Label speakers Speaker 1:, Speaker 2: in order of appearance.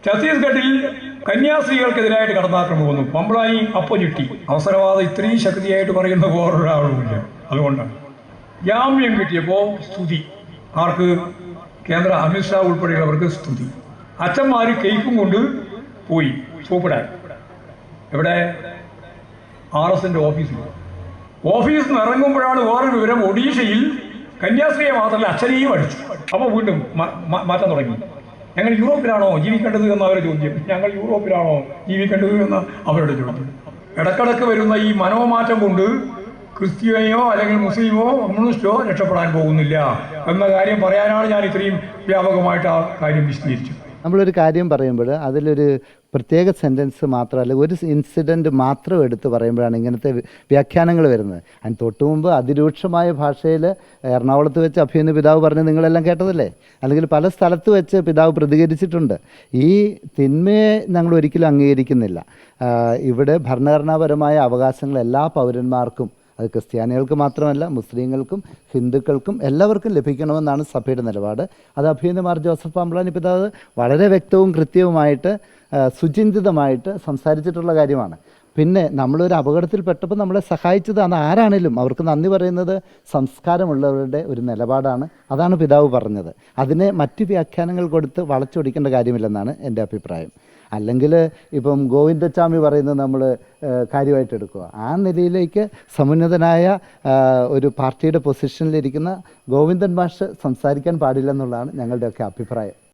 Speaker 1: ഛത്തീസ്ഗഡിൽ കന്യാസ്ത്രീകൾക്കെതിരായിട്ട് കടന്നാക്രമണം വന്നു. പമ്പളായി അപ്പൊഞ്ഞിട്ടി. അവസരവാദം ഇത്രയും ശക്തിയായിട്ട് പറയുന്ന വേറൊരാളുമില്ല. അതുകൊണ്ടാണ് ജാമ്യം കിട്ടിയപ്പോൾ സ്തുതി. ആർക്ക്? കേന്ദ്ര അമിത്ഷാ ഉൾപ്പെടെയുള്ളവർക്ക് സ്തുതി. അച്ഛന്മാർ കേക്കും കൊണ്ട് പോയി സൂപ്പിടാൻ. എവിടെ? RSന്റെ ഓഫീസിൽ നിന്ന് ഇറങ്ങുമ്പോഴാണ് വേറൊരു വിവരം. ഒഡീഷയിൽ കന്യാസ്ത്രീയെ മാത്രമല്ല അച്ഛനെയും അടിച്ചു. അപ്പോൾ വീണ്ടും മാറ്റാൻ തുടങ്ങി. ഞങ്ങൾ യൂറോപ്പിലാണോ ജീവിക്കേണ്ടത് എന്ന അവരുടെ ചോദ്യം. ഞങ്ങൾ യൂറോപ്പിലാണോ ജീവിക്കേണ്ടത് എന്ന അവരുടെ ചോദ്യം. ഇടക്കിടക്ക് വരുന്ന ഈ മനോമാറ്റം കൊണ്ട് ക്രിസ്ത്യാനിയോ അല്ലെങ്കിൽ മുസ്ലിമോ കമ്മ്യൂണിസ്റ്റോ രക്ഷപ്പെടാൻ പോകുന്നില്ല എന്ന കാര്യം പറയാനാണ് ഞാൻ ഇത്രയും വ്യാപകമായിട്ട് ആ കാര്യം വിശദീകരിച്ചത്.
Speaker 2: നമ്മളൊരു കാര്യം പറയുമ്പോൾ അതിലൊരു പ്രത്യേക സെൻറ്റൻസ് മാത്രമല്ല, ഒരു ഇൻസിഡൻറ്റ് മാത്രം എടുത്ത് പറയുമ്പോഴാണ് ഇങ്ങനത്തെ വ്യാഖ്യാനങ്ങൾ വരുന്നത്. അതിന് തൊട്ടു മുമ്പ് അതിരൂക്ഷമായ ഭാഷയിൽ എറണാകുളത്ത് വെച്ച് അഭിനന്ദ പിതാവ് പറഞ്ഞ് നിങ്ങളെല്ലാം കേട്ടതല്ലേ? അല്ലെങ്കിൽ പല സ്ഥലത്ത് വെച്ച് പിതാവ് പ്രതികരിച്ചിട്ടുണ്ട്. ഈ തിന്മയെ ഞങ്ങൾ ഒരിക്കലും അംഗീകരിക്കുന്നില്ല. ഇവിടെ ഭരണഘടനാപരമായ അവകാശങ്ങൾ എല്ലാ പൗരന്മാർക്കും, അത് ക്രിസ്ത്യാനികൾക്ക് മാത്രമല്ല മുസ്ലിങ്ങൾക്കും ഹിന്ദുക്കൾക്കും എല്ലാവർക്കും ലഭിക്കണമെന്നാണ് സഭയുടെ നിലപാട്. അത് അഭിനന്ദ മാർ ജോസഫ് പാമ്പളാനി പിതാവ് വളരെ വ്യക്തവും കൃത്യവുമായിട്ട് സുചിന്തിതമായിട്ട് സംസാരിച്ചിട്ടുള്ള കാര്യമാണ്. പിന്നെ നമ്മളൊരു അപകടത്തിൽപ്പെട്ടപ്പോൾ നമ്മളെ സഹായിച്ചത് അത് ആരാണേലും അവർക്ക് നന്ദി പറയുന്നത് സംസ്കാരമുള്ളവരുടെ ഒരു നിലപാടാണ്. അതാണ് പിതാവ് പറഞ്ഞത്. അതിനെ മറ്റ് വ്യാഖ്യാനങ്ങൾ കൊടുത്ത് വളച്ചൊടിക്കേണ്ട കാര്യമില്ലെന്നാണ് എൻ്റെ അഭിപ്രായം. അല്ലെങ്കിൽ ഇപ്പം ഗോവിന്ദച്ചാമി പറയുന്നത് നമ്മൾ കാര്യമായിട്ട് എടുക്കുക. ആ നിലയിലേക്ക് സമുന്നതനായ ഒരു പാർട്ടിയുടെ പൊസിഷനിലിരിക്കുന്ന ഗോവിന്ദൻ മാഷ് സംസാരിക്കാൻ പാടില്ലെന്നുള്ളതാണ് ഞങ്ങളുടെയൊക്കെ അഭിപ്രായം.